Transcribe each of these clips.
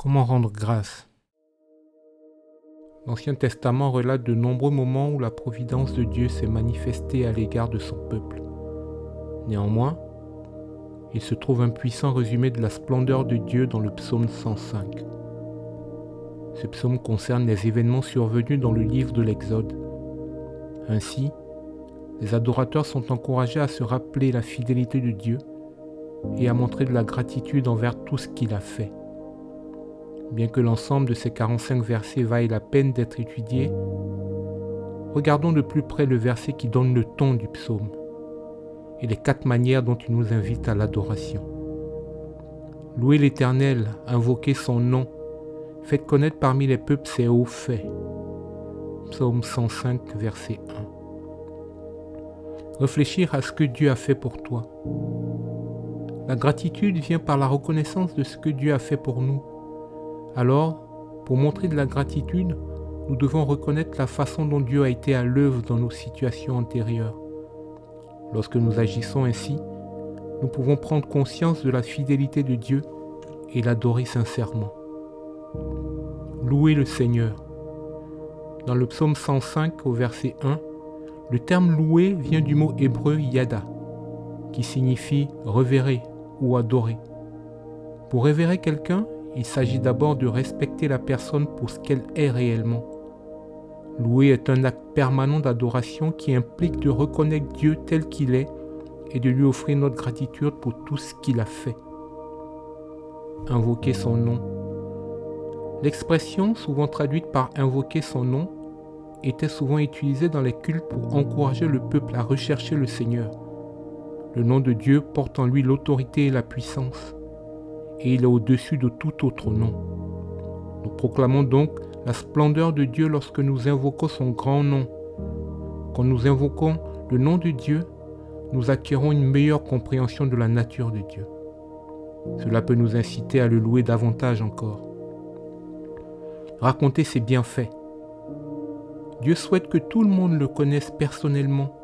Comment rendre grâce? L'Ancien Testament relate de nombreux moments où la providence de Dieu s'est manifestée à l'égard de son peuple. Néanmoins, il se trouve un puissant résumé de la splendeur de Dieu dans le psaume 105. Ce psaume concerne les événements survenus dans le livre de l'Exode. Ainsi, les adorateurs sont encouragés à se rappeler la fidélité de Dieu et à montrer de la gratitude envers tout ce qu'il a fait. Bien que l'ensemble de ces 45 versets vaille la peine d'être étudié, regardons de plus près le verset qui donne le ton du psaume et les 4 manières dont il nous invite à l'adoration. Louez l'Éternel, invoquez son nom, faites connaître parmi les peuples ses hauts faits. Psaume 105, verset 1. Réfléchir à ce que Dieu a fait pour toi. La gratitude vient par la reconnaissance de ce que Dieu a fait pour nous. Alors, pour montrer de la gratitude, nous devons reconnaître la façon dont Dieu a été à l'œuvre dans nos situations antérieures. Lorsque nous agissons ainsi, nous pouvons prendre conscience de la fidélité de Dieu et l'adorer sincèrement. Louez le Seigneur. Dans le psaume 105 au verset 1, le terme louer vient du mot hébreu yada, qui signifie revérer ou adorer. Pour révérer quelqu'un, il s'agit d'abord de respecter la personne pour ce qu'elle est réellement. Louer est un acte permanent d'adoration qui implique de reconnaître Dieu tel qu'il est et de lui offrir notre gratitude pour tout ce qu'il a fait. Invoquer son nom. L'expression, souvent traduite par invoquer son nom, était souvent utilisée dans les cultes pour encourager le peuple à rechercher le Seigneur. Le nom de Dieu porte en lui l'autorité et la puissance, et il est au-dessus de tout autre nom. Nous proclamons donc la splendeur de Dieu lorsque nous invoquons son grand nom. Quand nous invoquons le nom de Dieu, nous acquérons une meilleure compréhension de la nature de Dieu. Cela peut nous inciter à le louer davantage encore. Raconter ses bienfaits. Dieu souhaite que tout le monde le connaisse personnellement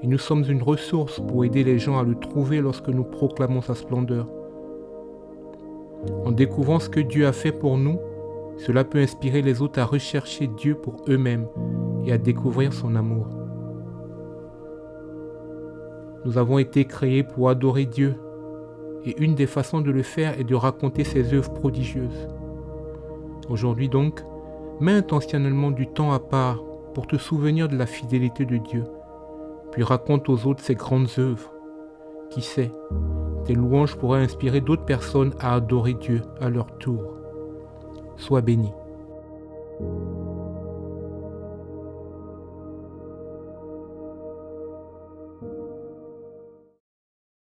et nous sommes une ressource pour aider les gens à le trouver lorsque nous proclamons sa splendeur. En découvrant ce que Dieu a fait pour nous, cela peut inspirer les autres à rechercher Dieu pour eux-mêmes et à découvrir son amour. Nous avons été créés pour adorer Dieu et une des façons de le faire est de raconter ses œuvres prodigieuses. Aujourd'hui donc, mets intentionnellement du temps à part pour te souvenir de la fidélité de Dieu, puis raconte aux autres ses grandes œuvres. Qui sait, tes louanges pourraient inspirer d'autres personnes à adorer Dieu à leur tour. Sois béni.